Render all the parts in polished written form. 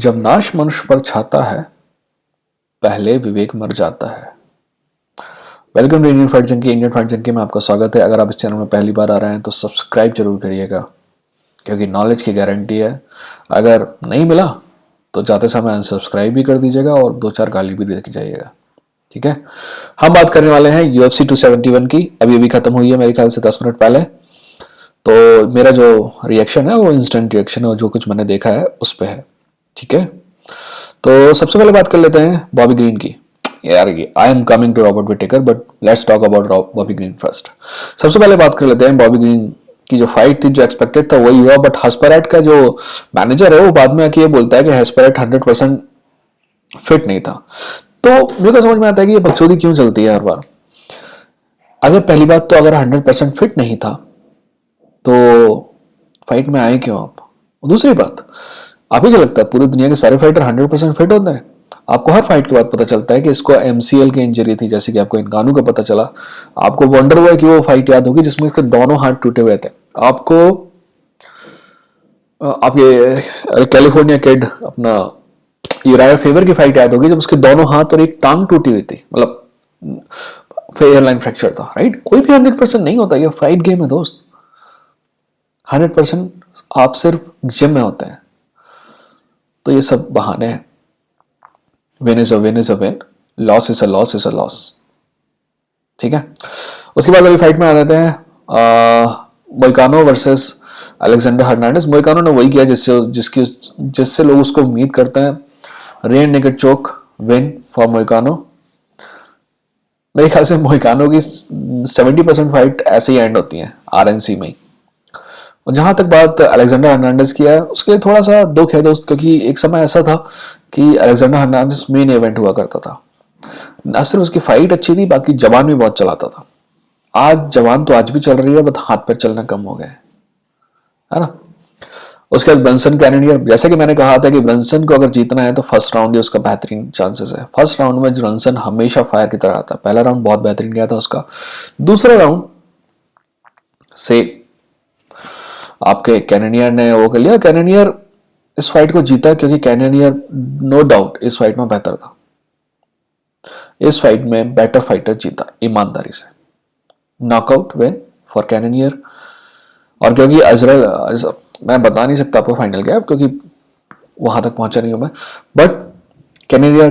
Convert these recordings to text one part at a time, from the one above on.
जब नाश मनुष्य पर छाता है, पहले विवेक मर जाता है। Welcome to Indian Fight Junkie. Indian Fight Junkie में आपका स्वागत है। अगर आप इस चैनल में पहली बार आ रहे हैं तो सब्सक्राइब जरूर करिएगा, क्योंकि नॉलेज की गारंटी है। अगर नहीं मिला तो जाते समय अनसब्सक्राइब भी कर दीजिएगा और 2-4 गाली भी दे के जाइएगा, ठीक है। हम बात करने वाले हैं UFC 271 की। अभी खत्म हुई है मेरे ख्याल से 10 मिनट पहले। तो मेरा जो रिएक्शन है वो इंस्टेंट रिएक्शन है और जो कुछ मैंने देखा है उस पर है, ठीक है। तो सबसे पहले बात कर लेते हैं बॉबी ग्रीन की। यार I am coming to Robert Whittaker, but let's talk about Bobby Green first. सबसे पहले बात कर लेते हैं बॉबी ग्रीन की। जो फाइट थी, जो एक्सपेक्टेड था वही हुआ, बट हस्परैट का जो मैनेजर है वो बाद में आके ये बोलता है कि हस्परैट 100% फिट नहीं था। तो मेरे को समझ में आता है कि ये बकचोदी क्यों चलती है हर बार। अगर पहली बात तो अगर 100% फिट नहीं था तो फाइट में आए क्यों आप। दूसरी बात, आप ही क्या लगता है पूरी दुनिया के सारे फाइटर 100% फिट होते हैं? आपको हर फाइट के बाद पता चलता है कि इसको MCL की इंजरी थी, जैसे कि आपको इंगानू का पता चला। आपको वंडर हुआ कि वो फाइट याद होगी जिसमें उसके दोनों हाथ टूटे हुए थे। आपको आपके कैलिफोर्निया किड अपना यूराया फेवर की फाइट याद होगी जब उसके दोनों हाथ और एक टांग टूटी हुई थी, मतलब एयरलाइन फ्रैक्चर था, राइट। कोई भी 100% नहीं होता, ये फाइट गेम है दोस्त। 100% आप सिर्फ जिम में होते हैं। तो ये सब बहाने हैं। Win is a win is a win, loss is a loss is a loss, ठीक है। उसके बाद अभी फाइट में आ जाते हैं Moicano versus Alexander Hernandez. Moicano ने वही किया जिससे लोग उसको उम्मीद करते हैं। Rear naked choke win for Moicano. मेरे ख्याल से मोइकानो की 70% फाइट ऐसे ही एंड होती है RNC में ही। और जहां तक बात अलेक्जेंडर हर्नांडेज की है, उसके लिए थोड़ा सा दुख है दोस्त, क्योंकि एक समय ऐसा था कि अलेक्जेंडर हर्नांडेज मेन इवेंट हुआ करता था। न सिर्फ उसकी फाइट अच्छी थी, बाकी जवान भी बहुत चलाता था। आज जवान तो आज भी चल रही है, बट हाथ पैर चलना कम हो गए, है ना। उसके बाद ब्रंसन कैनेडियर, जैसे कि मैंने कहा था कि ब्रंसन को अगर जीतना है तो फर्स्ट राउंड ही उसका बेहतरीन चांसेस है। फर्स्ट राउंड में ब्रंसन हमेशा फायर की तरह आता है। पहला राउंड बहुत बेहतरीन गया था उसका। दूसरा राउंड से आपके कैनेडियर ने वो कर लिया। कैनेडियर इस फाइट को जीता क्योंकि कैनेडियर नो डाउट इस फाइट में बेहतर था। इस फाइट में बेटर फाइटर जीता ईमानदारी से। नॉकआउट विन फॉर कैनेडियर। और क्योंकि अजरल, मैं बता नहीं सकता आपको फाइनल क्या है क्योंकि वहां तक पहुंचा नहीं हूं मैं, बट कैनेडियर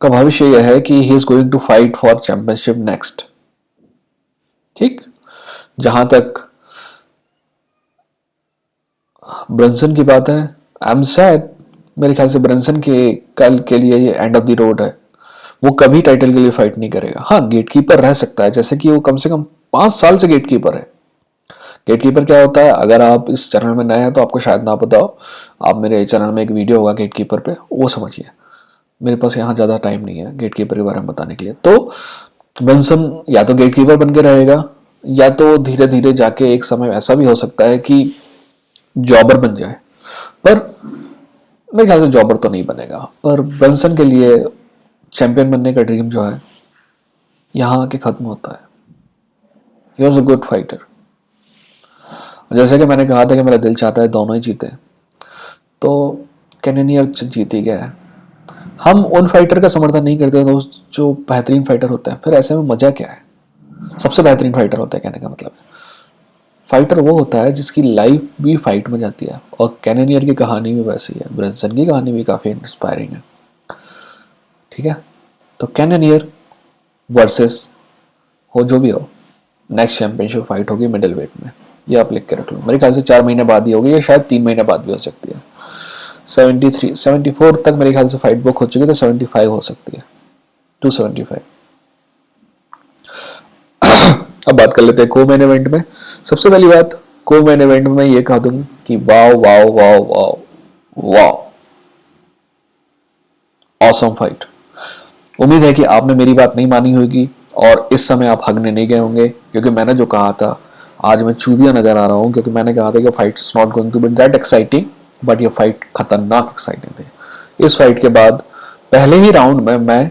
का भविष्य यह है कि he is going to fight for championship next, ठीक। जहां तक ब्रंसन की बात है, आई एम सैड। मेरे ख्याल से ब्रंसन के कल के लिए ये एंड ऑफ द रोड है। वो कभी टाइटल के लिए फाइट नहीं करेगा। हाँ, गेटकीपर रह सकता है, जैसे कि वो कम से कम 5 साल से गेटकीपर है। गेटकीपर क्या होता है, अगर आप इस चैनल में नए हैं तो आपको शायद ना पता हो। आप मेरे चैनल में एक वीडियो होगा गेटकीपर पे, वो समझिए। मेरे पास यहाँ ज़्यादा टाइम नहीं है गेटकीपर के बारे में बताने के लिए। तो ब्रंसन या तो गेटकीपर बन के रहेगा, या तो धीरे धीरे जाके एक समय ऐसा भी हो सकता है कि जॉबर बन जाए। पर मेरे ख्याल से जॉबर तो नहीं बनेगा। पर ब्रंसन के लिए चैंपियन बनने का ड्रीम जो है यहाँ आके खत्म होता है। He was a good fighter. जैसे कि मैंने कहा था कि मेरा दिल चाहता है दोनों ही जीते, तो कैनेडियर जीत ही गया है। हम उन फाइटर का समर्थन नहीं करते दोस्त जो बेहतरीन फाइटर होते हैं। फिर ऐसे में मजा क्या है? सबसे बेहतरीन फाइटर होता है कहने का मतलब है, फाइटर वो होता है जिसकी लाइफ भी फाइट में जाती है। और कैनेडियर की कहानी भी वैसी है, ब्रंसन की कहानी भी काफ़ी इंस्पायरिंग है, ठीक है। तो कैनेडियर वर्सेस हो जो भी हो, नेक्स्ट चैंपियनशिप फाइट होगी मिडिल वेट में। ये आप लिख के रख लो। मेरे ख्याल से 4 महीने बाद ही होगी, या शायद 3 महीने बाद भी हो सकती है। 74 तक मेरे ख्याल से फाइट बुक हो चुकी है, तो 75 हो सकती है, 275। अब बात कर लेते हैं को मेन इवेंट में। सबसे पहली बात, को मेन इवेंट में ये कह दूंगी कि wow wow wow wow wow, awesome fight. उम्मीद है कि आपने मेरी बात नहीं मानी होगी और इस समय आप हगने नहीं गए होंगे, क्योंकि मैंने जो कहा था आज मैं चूतिया नजर आ रहा हूं, क्योंकि मैंने कहा था कि fight is not going to be that exciting, but ये फाइट खतरनाक एक्साइटिंग थी। इस फाइट के बाद पहले ही राउंड में मैं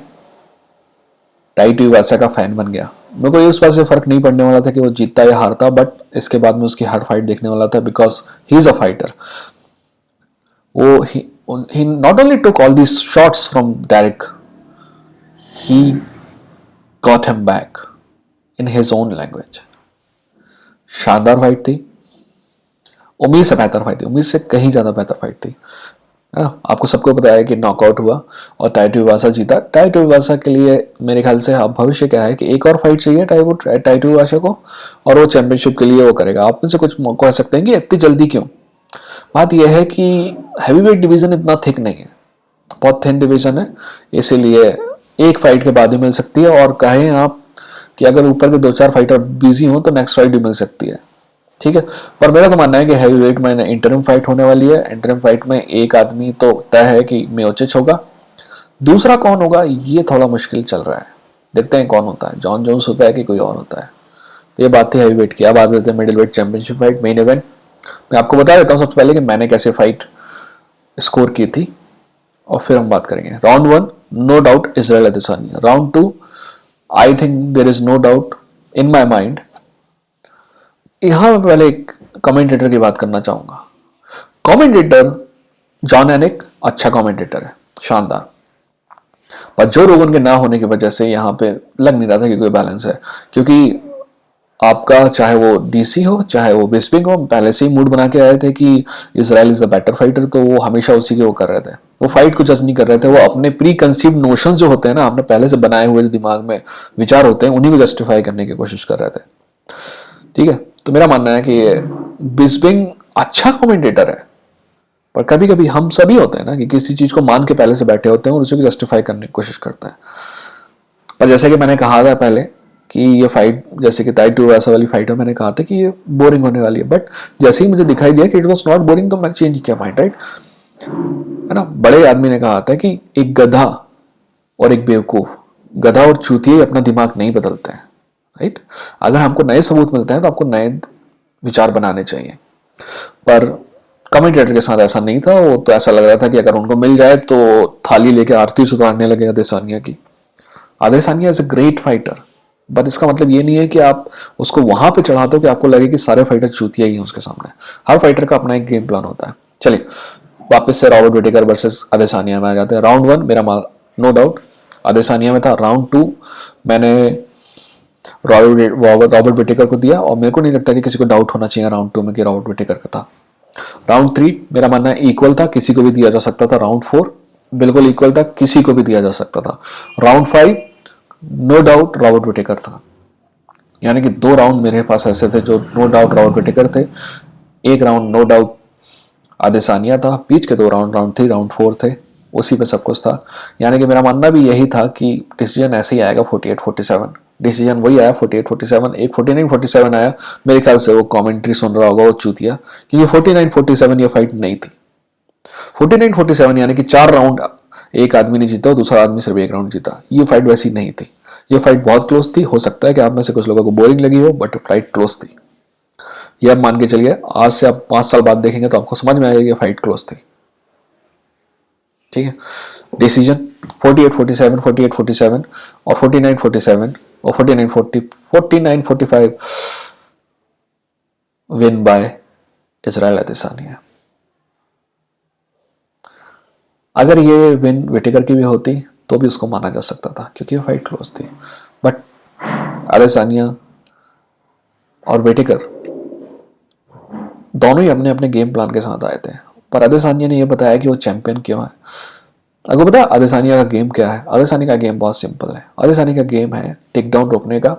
टाई टुइवासा का फैन बन गया। मेरे को इस बात से फर्क नहीं पड़ने वाला था कि वो जीतता या हारता, बट इसके बाद में उसकी हर फाइट देखने वाला था, because he is a fighter. वो he not only took all these shots from Derek, he got him back in his own language. शानदार फाइट थी, उम्मीद से बेहतर फाइट थी, उम्मीद से कहीं ज़्यादा बेहतर फाइट थी, है ना। आपको सबको पता है कि नॉकआउट हुआ और टाइटो इवासा जीता। टाइटो इवासा के लिए मेरे ख्याल से अब भविष्य क्या है कि एक और फाइट चाहिए टाइटो इवासा को, और वो चैंपियनशिप के लिए वो करेगा। आप में से कुछ कह सकते हैं कि इतनी जल्दी क्यों। बात यह है कि हैवीवेट डिवीज़न इतना थिक नहीं है, बहुत थिन डिवीज़न है, इसीलिए एक फाइट के बाद ही मिल सकती है। और कहें आप कि अगर ऊपर के 2-4 फाइटर बिजी हों तो नेक्स्ट फाइट भी मिल सकती है, ठीक है। पर मेरा तो मानना है कि हैवीवेट में इंटरिम फाइट होने वाली है। इंटरिम फाइट में एक आदमी तो तय है कि मियोचिच होगा, दूसरा कौन होगा ये थोड़ा मुश्किल चल रहा है, देखते हैं कौन होता है, जॉन जोन्स होता है कि कोई और होता है। तो ये बात थी हैवीवेट की। अब आ जाते हैं middle weight championship fight, main event. मैं आपको बता देता हूँ सबसे पहले कि मैंने कैसे फाइट स्कोर की थी और फिर हम बात करेंगे। Round 1 no doubt Israel Adesanya. Round 2 I think there is no doubt in my mind. यहां मैं पहले एक कमेंटेटर की बात करना चाहूंगा। कमेंटेटर जॉन एनिक अच्छा कमेंटेटर है, शानदार, पर जो रोगन के ना होने की वजह से यहाँ पे लग नहीं रहा था कि कोई बैलेंस है। क्योंकि आपका चाहे वो डीसी हो चाहे वो बिस्पिंग हो, पहले से ही मूड बना के आए थे कि Israel is the better fighter, तो वो हमेशा उसी के वो कर रहे थे, वो फाइट को जज नहीं कर रहे थे, वो अपने प्री कंसीव्ड नोशंस जो होते हैं ना, आपने पहले से बनाए हुए जो दिमाग में विचार होते हैं उन्हीं को जस्टिफाई करने की कोशिश कर रहे थे, ठीक है। तो मेरा मानना है कि बिस्पिंग अच्छा कमेंटेटर है, पर कभी कभी हम सभी होते हैं ना कि किसी चीज को मान के पहले से बैठे होते हैं और उसी को जस्टिफाई करने की कोशिश करते हैं। पर जैसे कि मैंने कहा था पहले कि ये फाइट जैसे कि टाइटो ऐसा वाली फाइट है, मैंने कहा था कि ये बोरिंग होने वाली है, बट जैसे ही मुझे दिखाई दिया कि इट वॉज नॉट बोरिंग तो मैंने चेंज किया माइंड, राइट, है ना। बड़े आदमी ने कहा था कि एक गधा और एक बेवकूफ, गधा और चूतिए अपना दिमाग नहीं बदलते हैं, राइट। अगर हमको नए सबूत मिलते हैं तो आपको नए विचार बनाने चाहिए, पर कमेंटेटर के साथ ऐसा नहीं था। वो तो ऐसा लग रहा था कि अगर उनको मिल जाए तो थाली लेके आरती उतारने लगे अदेसानिया की। Adesanya is a great fighter, but इसका मतलब ये नहीं है कि आप उसको वहां पे चढ़ाते हो कि आपको लगे कि सारे फाइटर चूतिया ही हैं उसके सामने। हर फाइटर का अपना एक गेम प्लान होता है। चलिए वापस से रॉबर्ट विटेकर वर्सेस अदेसानिया में आ जाते हैं। राउंड 1 मेरा नो डाउट अदेसानिया में था। राउंड 2 मैंने रॉबर्ट विटेकर को दिया, और मेरे को नहीं लगता कि किसी को डाउट होना चाहिए राउंड 2 में कि रॉबर्ट विटेकर का था। राउंड 3 मेरा मानना है इक्वल था, किसी को भी दिया जा सकता था। राउंड 4 बिल्कुल इक्वल था, किसी को भी दिया जा सकता था। Round 5 no doubt Robert Whittaker था, यानी कि 2 राउंड मेरे पास ऐसे थे जो नो डाउट रॉबर्ट विटेकर थे, एक राउंड नो डाउट आदेसानिया था, बीच के 2 राउंड राउंड 3 राउंड 4 थे, उसी पे सब कुछ था। यानी कि मेरा मानना भी यही था कि डिसीजन ऐसे ही आएगा 48-47, डिसीजन वही आया 48-47, एक 49-47 आया। मेरे ख्याल से वो कमेंट्री सुन रहा होगा वो चूतिया, क्योंकि 49-47 ये फाइट नहीं थी। 49-47 यानी कि 4 राउंड एक आदमी ने जीता और दूसरा आदमी सिर्फ 1 राउंड जीता, ये फाइट वैसी नहीं थी। ये फाइट बहुत क्लोज थी। हो सकता है कि आप में से कुछ लोगों को बोरिंग लगी हो, बट फाइट क्लोज थी। ये आप मान के चलिए, आज से आप 5 साल बाद देखेंगे तो आपको समझ में आएगा कि फाइट क्लोज थी, ठीक है। डिसीजन 48-47, 48-47 और 49-47 और 49-45 विन बाय इजराइल अदेसानिया। अगर ये विन विटेकर की भी होती तो भी उसको माना जा सकता था, क्योंकि ये फाइट क्लोज थी। बट अदेसानिया और विटेकर दोनों ही अपने अपने गेम प्लान के साथ आए थे, पर अदेसानिया ने यह बताया कि वो चैंपियन क्यों है। आपको पता है अदेसानिया का गेम क्या है? अदेसानिया का गेम बहुत सिंपल है। अदेसानिया का गेम है टेक डाउन रोकने का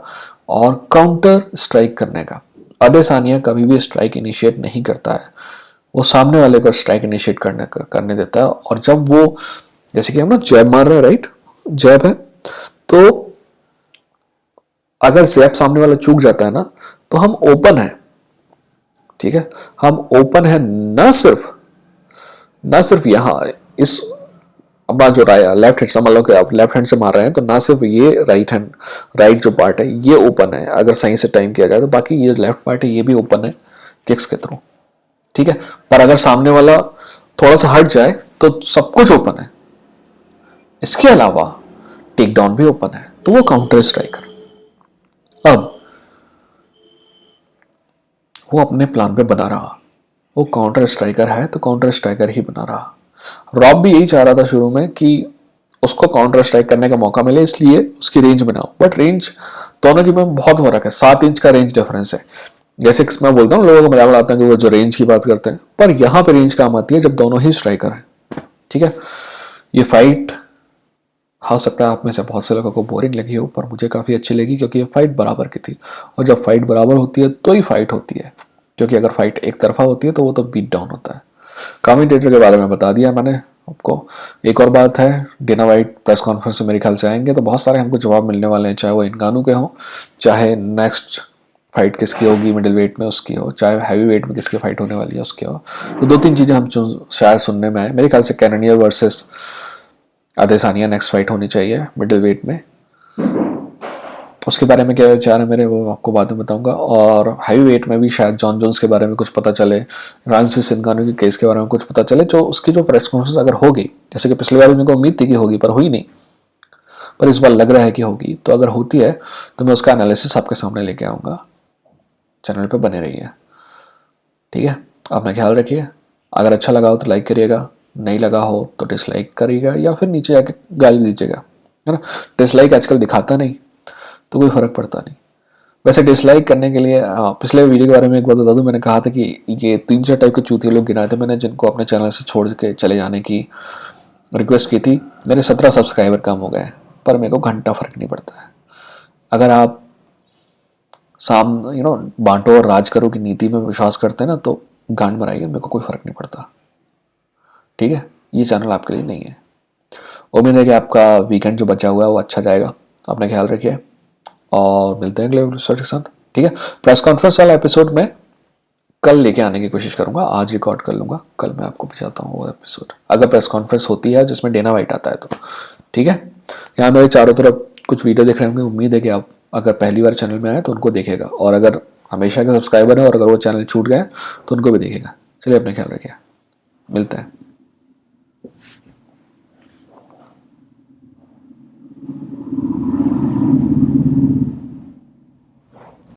और काउंटर स्ट्राइक करने का। अदेसानिया कभी भी स्ट्राइक इनिशिएट नहीं करता है, वो सामने वाले को स्ट्राइक इनिशिएट करने देता है। और जब वो, जैसे कि हम ना जैब मार रहे हैं, राइट, जैब है, तो अगर जैब सामने वाला चूक जाता है ना तो हम ओपन है, ठीक है, हम ओपन है। ना सिर्फ यहां इस अपना जो लेफ्ट हैंड समझ लो कि आप लेफ्ट हैंड से मार रहे हैं, तो ना सिर्फ ये राइट जो पार्ट है ये ओपन है अगर सही से टाइम किया जाए तो, बाकी ये लेफ्ट पार्ट है ये भी ओपन है किक्स के थ्रू, ठीक है। पर अगर सामने वाला थोड़ा सा हट जाए तो सब कुछ ओपन है। इसके अलावा टेक डाउन भी ओपन है, तो वो काउंटर स्ट्राइकर। अब वो अपने प्लान पे बना रहा, वो काउंटर स्ट्राइकर है तो काउंटर स्ट्राइकर ही बना रहा। रॉब भी यही चाह रहा था शुरू में कि उसको काउंटर स्ट्राइक करने का मौका मिले, इसलिए उसकी रेंज बनाओ। बट रेंज दोनों की में बहुत फर्क है, 7 इंच का रेंज डिफरेंस है। जैसे मैं बोलता हूँ लोगों को मजाक उड़ाते हैं कि वो जो रेंज की बात करते हैं, पर यहाँ पे रेंज काम आती है जब दोनों ही स्ट्राइकर हैं। ठीक है, ये फाइट हो सकता है आप में से बहुत से लोगों को बोरिंग लगी हो, पर मुझे काफ़ी अच्छी लगी क्योंकि ये फाइट बराबर की थी। और जब फाइट बराबर होती है तो ही फाइट होती है, क्योंकि अगर फाइट एक तरफा होती है तो वो तो बीट डाउन होता है। कमेंटेटर के बारे में बता दिया मैंने आपको। एक और बात है, डेना वाइट प्रेस कॉन्फ्रेंस में मेरे ख्याल से आएंगे तो बहुत सारे हमको जवाब मिलने वाले हैं, चाहे वो इंगानू के हों, चाहे नेक्स्ट फाइट किसकी होगी मिडिल वेट में उसकी हो, चाहे हैवी वेट में किसकी फाइट होने वाली है उसकी हो। तो 2-3 चीज़ें हम शायद सुनने में आए। मेरे ख्याल से कैनेडियर वर्सेस अदेसानिया नेक्स्ट फाइट होनी चाहिए मिडिल वेट में। उसके बारे में क्या विचार है मेरे, वो आपको बाद में बताऊंगा। और हैवी वेट में भी शायद जॉन जोन्स के बारे में कुछ पता चले, फ्रांसिस नगानो के केस के बारे में कुछ पता चले। जो उसकी जो प्रेस कॉन्फ्रेंस अगर होगी, जैसे कि पिछली बार मेरे को उम्मीद थी कि होगी पर हुई नहीं, पर इस बार लग रहा है कि होगी। तो अगर होती है तो मैं उसका एनालिसिस आपके सामने लेके आऊँगा। चैनल पर बने रहिए, ठीक है। अपना ख्याल रखिए। अगर अच्छा लगा हो तो लाइक करिएगा, नहीं लगा हो तो डिसलाइक करिएगा या फिर नीचे जाके गाली दीजिएगा, है ना। डिसलाइक आजकल दिखाता नहीं तो कोई फ़र्क पड़ता नहीं। वैसे डिसलाइक करने के लिए पिछले वीडियो के बारे में एक बात बता दूं, मैंने कहा था कि ये 3-4 टाइप के चूतिए लोग गिनाए थे मैंने, जिनको अपने चैनल से छोड़ के चले जाने की रिक्वेस्ट की थी। मेरे 17 सब्सक्राइबर कम हो गए, पर मेरे को घंटा फ़र्क नहीं पड़ता है। अगर आप बांटो और राज करो की नीति में विश्वास करते हैं ना, तो गांड मराइए, मेरे को कोई फ़र्क नहीं पड़ता, ठीक है। ये चैनल आपके लिए नहीं है। उम्मीद है कि आपका वीकेंड जो बचा हुआ है वो अच्छा जाएगा। अपना ख्याल रखिए और मिलते हैं अगले एपिसोड के साथ, ठीक है। प्रेस कॉन्फ्रेंस वाला एपिसोड में कल लेके आने की कोशिश करूंगा, आज रिकॉर्ड कर लूंगा, कल मैं आपको बताता हूँ वो एपिसोड, अगर प्रेस कॉन्फ्रेंस होती है जिसमें डेना वाइट आता है तो, ठीक है। यहाँ मेरे चारों तरफ कुछ वीडियो देख रहे होंगे, उम्मीद है कि आप अगर पहली बार चैनल में आए तो उनको देखेगा, और अगर हमेशा के सब्सक्राइबर है और अगर वो चैनल छूट गए तो उनको भी देखेगा। चलिए अपना ख्याल रखिए, मिलते हैं।